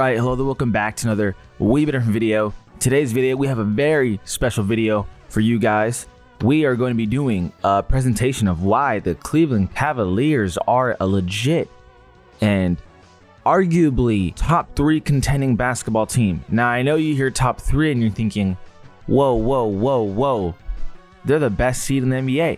Alright, hello there, welcome back to another wee bit different video. Today's video, we have a very special video for you guys. We are going to be doing a presentation of why the Cleveland Cavaliers are a legit and arguably top 3 contending basketball team. Now, I know you hear top 3 and you're thinking, whoa, they're the best seed in the NBA.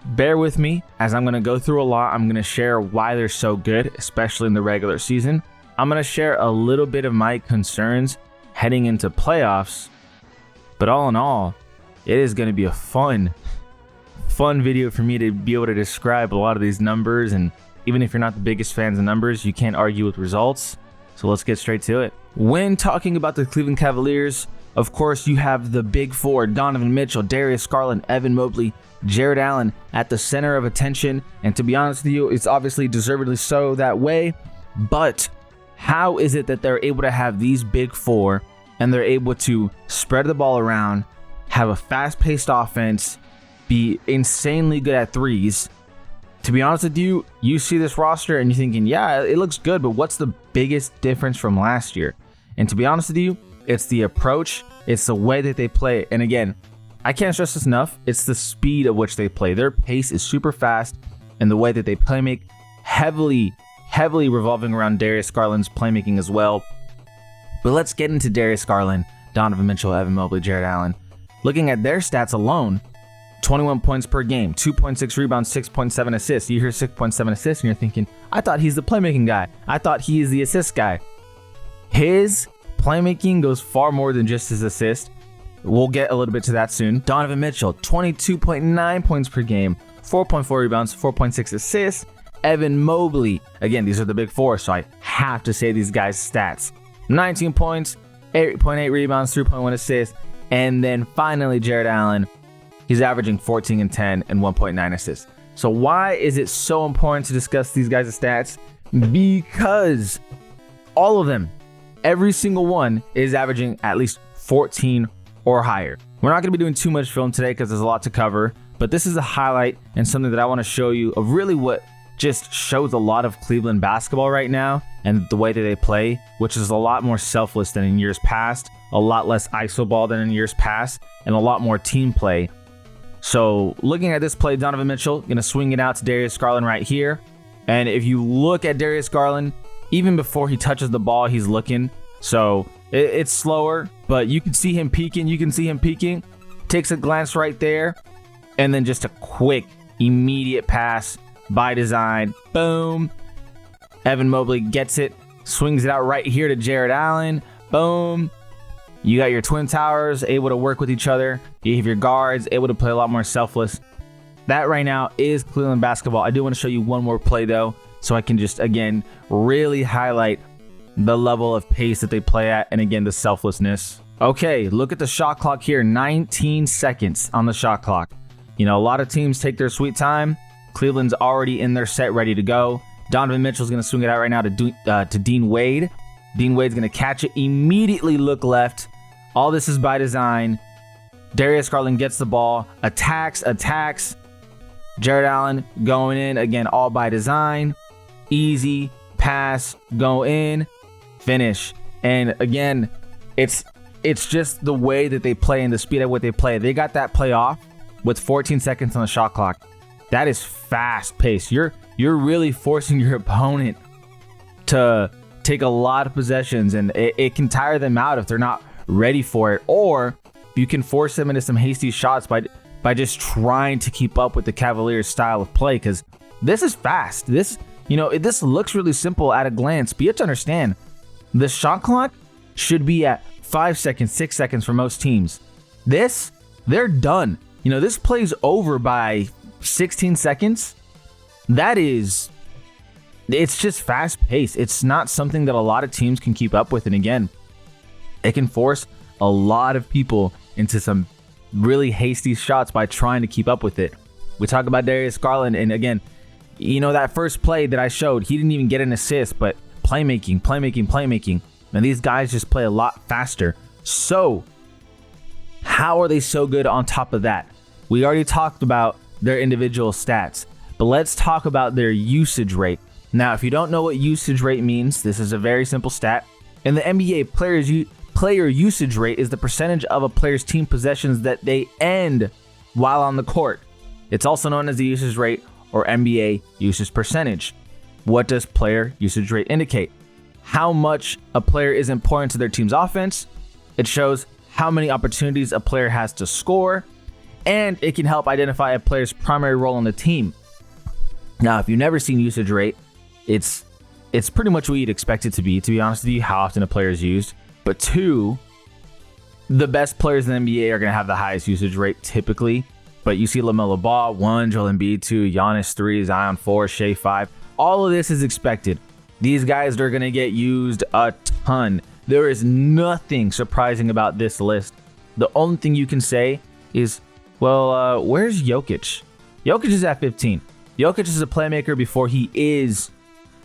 Bear with me as I'm going to go through a lot. I'm going to share why they're so good, especially in the regular season. I'm going to share a little bit of my concerns heading into playoffs, but all in all, it is going to be a fun video for me to be able to describe a lot of these numbers. And even if you're not the biggest fans of numbers, you can't argue with results. So let's get straight to it. When talking about the Cleveland Cavaliers, of course, you have the big four: Donovan Mitchell, Darius Garland, Evan Mobley, Jared Allen at the center of attention. And to be honest with you, it's obviously deservedly so that way. But how is it that they're able to have these big four and they're able to spread the ball around, have a fast-paced offense, be insanely good at threes? To be honest with you, you see this roster and you're thinking, yeah, it looks good, but what's the biggest difference from last year? And to be honest with you, it's the approach, it's the way that they play. And again, I can't stress this enough, it's the speed at which they play. Their pace is super fast, and the way that they play make heavily revolving around Darius Garland's playmaking as well. But let's get into Darius Garland, Donovan Mitchell, Evan Mobley, Jared Allen. Looking at their stats alone, 21 points per game, 2.6 rebounds, 6.7 assists. You hear 6.7 assists and you're thinking, I thought he's the playmaking guy. I thought he is the assist guy. His playmaking goes far more than just his assist. We'll get a little bit to that soon. Donovan Mitchell, 22.9 points per game, 4.4 rebounds, 4.6 assists. Evan Mobley, again, these are the big four, so I have to say these guys' stats. 19 points, 8.8 rebounds, 3.1 assists. And then finally, Jared Allen, he's averaging 14 and 10 and 1.9 assists. So why is it so important to discuss these guys' stats? Because all of them, every single one, is averaging at least 14 or higher. We're not going to be doing too much film today because there's a lot to cover, but this is a highlight and something that I want to show you of really what just shows a lot of Cleveland basketball right now and the way that they play, which is a lot more selfless than in years past, a lot less iso ball than in years past, and a lot more team play. So looking at this play, Donovan Mitchell going to swing it out to Darius Garland right here. And if you look at Darius Garland, even before he touches the ball, he's looking. So it's slower, but you can see him peeking. Takes a glance right there, and then just a quick, immediate pass by design. Boom. Evan Mobley gets it, swings it out right here to Jared Allen. Boom. You got your twin towers able to work with each other. You have your guards able to play a lot more selfless. That right now is Cleveland basketball. I do want to show you one more play though, so I can just again really highlight the level of pace that they play at, and again the selflessness. Okay, look at the shot clock here. 19 seconds on the shot clock. You know, a lot of teams take their sweet time. Cleveland's already in their set, ready to go. Donovan Mitchell's going to swing it out right now to Dean Wade. Dean Wade's going to catch it, immediately look left. All this is by design. Darius Garland gets the ball, attacks. Jared Allen going in, again, all by design. Easy pass, go in, finish. And again, it's just the way that they play and the speed at what they play. They got that play off with 14 seconds on the shot clock. That is fast paced. You're really forcing your opponent to take a lot of possessions, and it can tire them out if they're not ready for it. Or you can force them into some hasty shots by just trying to keep up with the Cavaliers' style of play, because this is fast. This looks really simple at a glance, but you have to understand the shot clock should be at 5 seconds, 6 seconds for most teams. They're done. This play's over by 16 seconds. It's just fast paced. It's not something that a lot of teams can keep up with. And again, it can force a lot of people into some really hasty shots by trying to keep up with it. We talk about Darius Garland, and again, that first play that I showed, he didn't even get an assist, but playmaking. And these guys just play a lot faster. So how are they so good on top of that? We already talked about their individual stats, but let's talk about their usage rate. Now, if you don't know what usage rate means, this is a very simple stat. In the NBA, player usage rate is the percentage of a player's team possessions that they end while on the court. It's also known as the usage rate or NBA usage percentage. What does player usage rate indicate? How much a player is important to their team's offense. It shows how many opportunities a player has to score, and it can help identify a player's primary role on the team. Now, if you've never seen usage rate, it's pretty much what you'd expect it to be honest with you, how often a player is used. But 2, the best players in the NBA are going to have the highest usage rate typically. But you see LaMelo Ball, 1, Joel Embiid, 2, Giannis, 3, Zion, 4, Shea, 5. All of this is expected. These guys are going to get used a ton. There is nothing surprising about this list. The only thing you can say is, well, where's Jokic? Jokic is at 15. Jokic is a playmaker before he is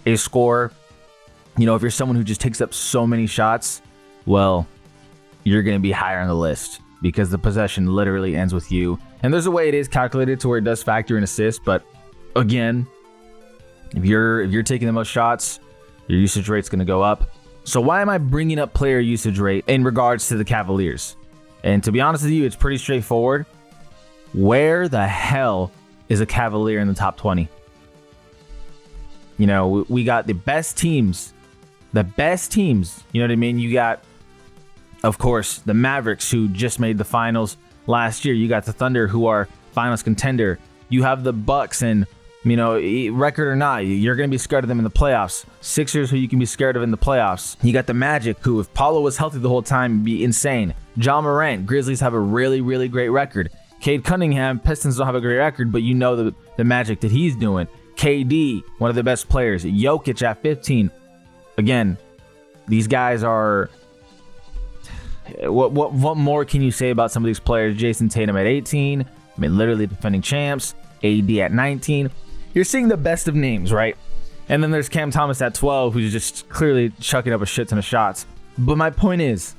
a scorer. You know, if you're someone who just takes up so many shots, well, you're going to be higher on the list because the possession literally ends with you. And there's a way it is calculated to where it does factor in assists, but again, if you're taking the most shots, your usage rate's going to go up. So why am I bringing up player usage rate in regards to the Cavaliers? And to be honest with you, it's pretty straightforward. Where the hell is a Cavalier in the top 20? You know, we got the best teams. You know what I mean? You got, of course, the Mavericks, who just made the finals last year. You got the Thunder, who are finals contender. You have the Bucks, and, you know, record or not, you're going to be scared of them in the playoffs. Sixers, who you can be scared of in the playoffs. You got the Magic, who, if Paulo was healthy the whole time, would be insane. Ja Morant, Grizzlies have a really, really great record. Cade Cunningham, Pistons don't have a great record, but you know the magic that he's doing. KD, one of the best players. Jokic at 15. Again, these guys are... What more can you say about some of these players? Jason Tatum at 18. I mean, literally defending champs. AD at 19. You're seeing the best of names, right? And then there's Cam Thomas at 12, who's just clearly chucking up a shit ton of shots. But my point is,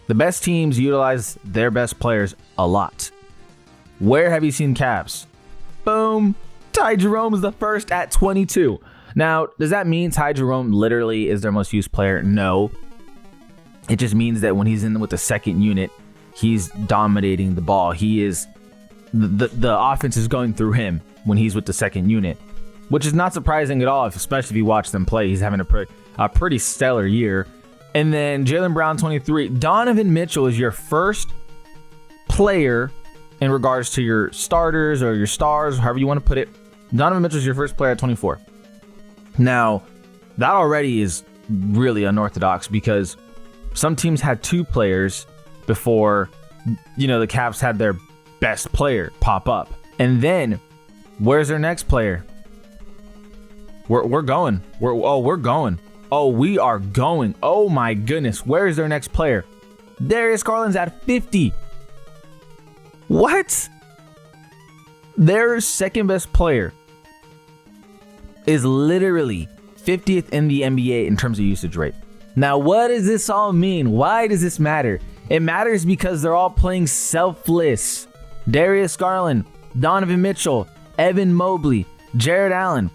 the best teams utilize their best players a lot. Where have you seen Cavs? Boom. Ty Jerome is the first at 22. Now, does that mean Ty Jerome literally is their most used player? No. It just means that when he's in with the second unit, he's dominating the ball. He is the offense is going through him when he's with the second unit, which is not surprising at all, especially if you watch them play. He's having a pretty stellar year. And then Jaylen Brown, 23. Donovan Mitchell is your first player in regards to your starters or your stars, however you want to put it. Donovan Mitchell is your first player at 24. Now, that already is really unorthodox because some teams had 2 players before, you know, the Cavs had their best player pop up. And then, where's their next player? We're going. We're going. Oh, we are going. Oh my goodness. Where is their next player? Darius Garland's at 50. What? Their second best player is literally 50th in the NBA in terms of usage rate. Now, what does this all mean? Why does this matter? It matters because they're all playing selfless. Darius Garland, Donovan Mitchell, Evan Mobley, Jared Allen,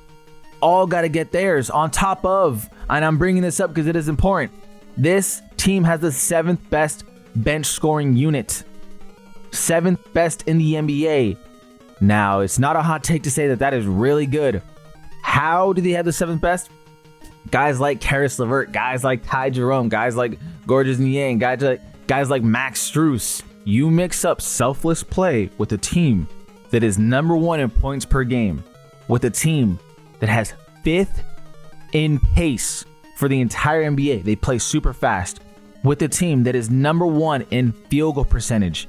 all got to get theirs on top of, and I'm bringing this up because it is important, this team has the 7th best bench scoring unit. 7th best in the NBA. Now, it's not a hot take to say that that is really good. How do they have the 7th best? Guys like Karis LeVert, guys like Ty Jerome, guys like Gorgeous Niang, guys like Max Strus. You mix up selfless play with a team that is number 1 in points per game, with a team that has 5th in pace for the entire NBA. They play super fast. With a team that is number 1 in field goal percentage,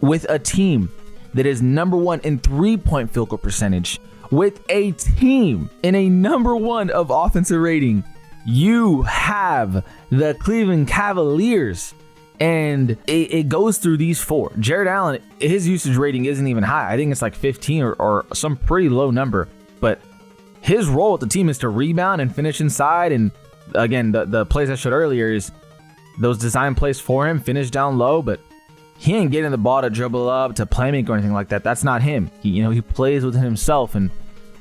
with a team that is number 1 in 3-point field goal percentage, with a team in a number 1 of offensive rating, you have the Cleveland Cavaliers. And it goes through these 4. Jared Allen, his usage rating isn't even high. I think it's like 15 or some pretty low number. But his role with the team is to rebound and finish inside. And again, the plays I showed earlier is those design plays for him, finish down low. But he ain't getting the ball to dribble up, to playmake or anything like that. That's not him. He plays within himself. And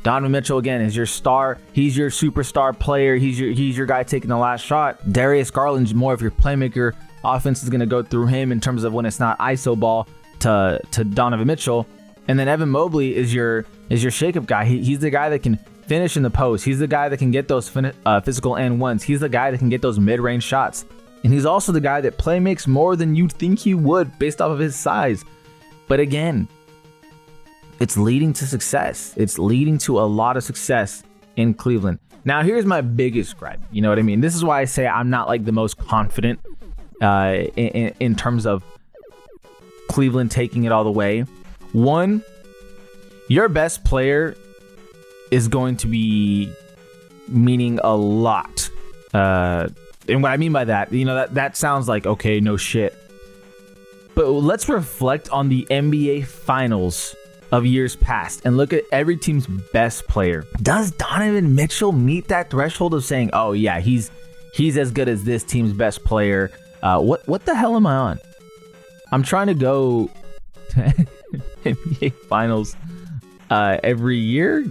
Donovan Mitchell, again, is your star. He's your superstar player. He's your guy taking the last shot. Darius Garland's more of your playmaker. Offense is going to go through him in terms of when it's not ISO ball to Donovan Mitchell. And then Evan Mobley is your shakeup guy. He's the guy that can finish in the post. He's the guy that can get those physical and ones. He's the guy that can get those mid-range shots. And he's also the guy that play makes more than you'd think he would based off of his size. But again, it's leading to success. It's leading to a lot of success in Cleveland. Now, here's my biggest gripe. You know what I mean? This is why I say I'm not like the most confident in terms of Cleveland taking it all the way. One, your best player is going to be meaning a lot. And what I mean by that, that sounds like, okay, no shit. But let's reflect on the NBA Finals of years past and look at every team's best player. Does Donovan Mitchell meet that threshold of saying, oh yeah, he's as good as this team's best player? What the hell am I on? I'm trying to go to NBA Finals every year.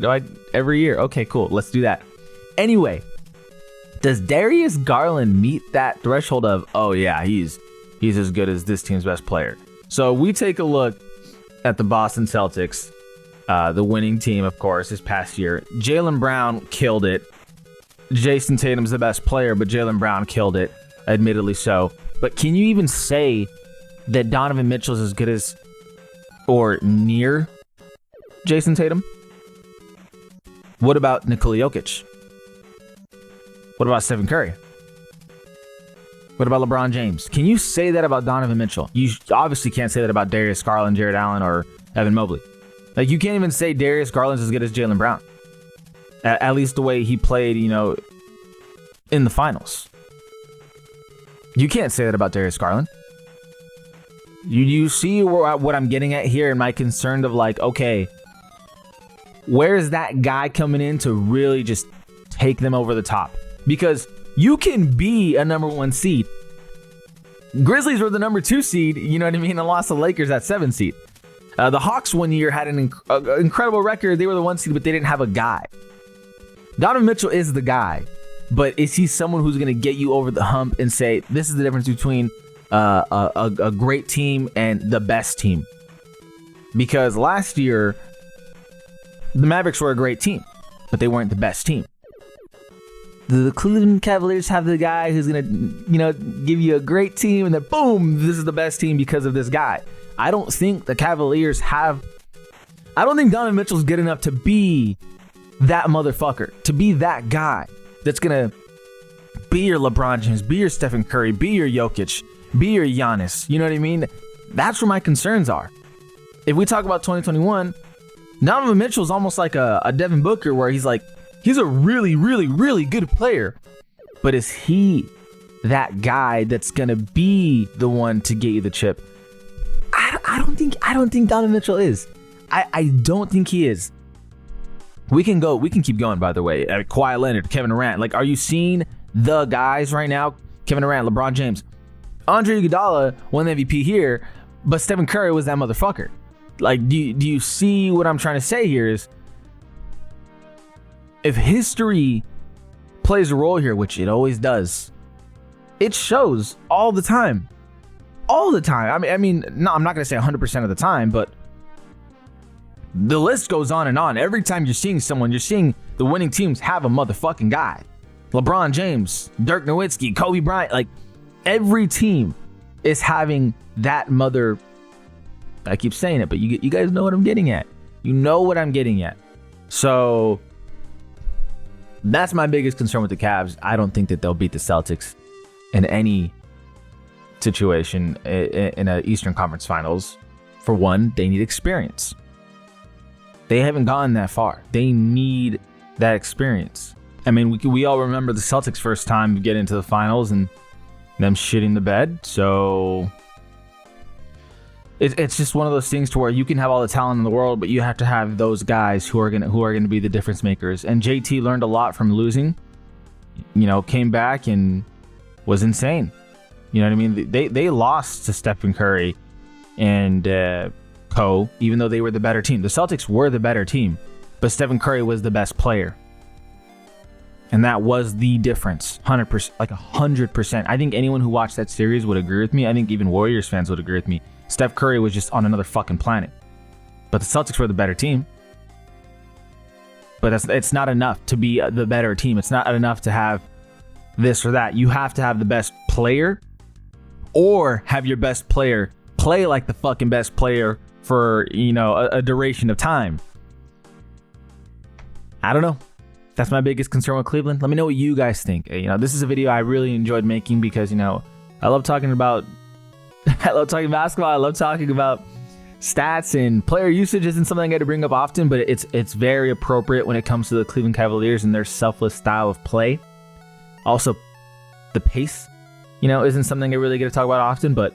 Every year. Okay, cool. Let's do that. Anyway, does Darius Garland meet that threshold of, oh yeah, he's as good as this team's best player? So we take a look at the Boston Celtics, the winning team, of course, this past year. Jaylen Brown killed it. Jason Tatum's the best player, but Jaylen Brown killed it, admittedly so. But can you even say that Donovan Mitchell's as good as or near Jason Tatum? What about Nikola Jokic? What about Stephen Curry? What about LeBron James? Can you say that about Donovan Mitchell? You obviously can't say that about Darius Garland, Jared Allen, or Evan Mobley. Like, you can't even say Darius Garland's as good as Jaylen Brown. At least the way he played, in the finals. You can't say that about Darius Garland. You see what I'm getting at here and my concern of like, okay, where's that guy coming in to really just take them over the top? Because you can be a number 1 seed. Grizzlies were the number 2 seed, you know what I mean, and lost the Lakers at 7 seed. The Hawks one year had an incredible record. They were the 1 seed, but they didn't have a guy. Donovan Mitchell is the guy, but is he someone who's going to get you over the hump and say, this is the difference between a great team and the best team? Because last year, the Mavericks were a great team, but they weren't the best team. The Cleveland Cavaliers have the guy who's going to, give you a great team, and then boom, this is the best team because of this guy. I don't think the Cavaliers I don't think Donovan Mitchell's good enough to be that motherfucker, to be that guy that's going to be your LeBron James, be your Stephen Curry, be your Jokic, be your Giannis. You know what I mean? That's where my concerns are. If we talk about 2021, Donovan Mitchell's almost like a Devin Booker, where he's a really, really, really good player. But is he that guy that's going to be the one to get you the chip? I don't think Donovan Mitchell is. I don't think he is. We can keep going, by the way. Kawhi Leonard, Kevin Durant. Like, are you seeing the guys right now? Kevin Durant, LeBron James. Andre Iguodala won the MVP here, but Stephen Curry was that motherfucker. Like, do you see what I'm trying to say here is, if history plays a role here, which it always does, it shows all the time. All the time. I mean, no, I'm not going to say 100% of the time, but the list goes on and on. Every time you're seeing someone, you're seeing the winning teams have a motherfucking guy. LeBron James, Dirk Nowitzki, Kobe Bryant. Like, every team is having that mother. I keep saying it, but you guys know what I'm getting at. You know what I'm getting at. So that's my biggest concern with the Cavs. I don't think that they'll beat the Celtics in any situation in an Eastern Conference Finals. For one, they need experience. They haven't gotten that far. They need that experience. I mean, we all remember the Celtics' first time to get into the finals and them shitting the bed. So it's just one of those things to where you can have all the talent in the world, but you have to have those guys who are gonna be the difference makers. And JT learned a lot from losing. Came back and was insane. You know what I mean? They lost to Stephen Curry and even though they were the better team. The Celtics were the better team, but Stephen Curry was the best player. And that was the difference. 100%, like 100%. I think anyone who watched that series would agree with me. I think even Warriors fans would agree with me. Steph Curry was just on another fucking planet. But the Celtics were the better team. But it's not enough to be the better team. It's not enough to have this or that. You have to have the best player, or have your best player play like the fucking best player for, a duration of time. I don't know. That's my biggest concern with Cleveland. Let me know what you guys think. This is a video I really enjoyed making because, I love talking about basketball. I love talking about stats, and player usage isn't something I get to bring up often, but it's very appropriate when it comes to the Cleveland Cavaliers and their selfless style of play. Also, the pace, isn't something I really get to talk about often, but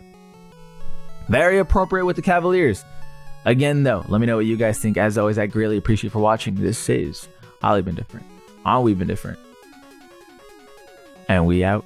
very appropriate with the Cavaliers. Again, though, let me know what you guys think. As always, I greatly appreciate for watching. This is We've Been Different. We've Been Different. And we out.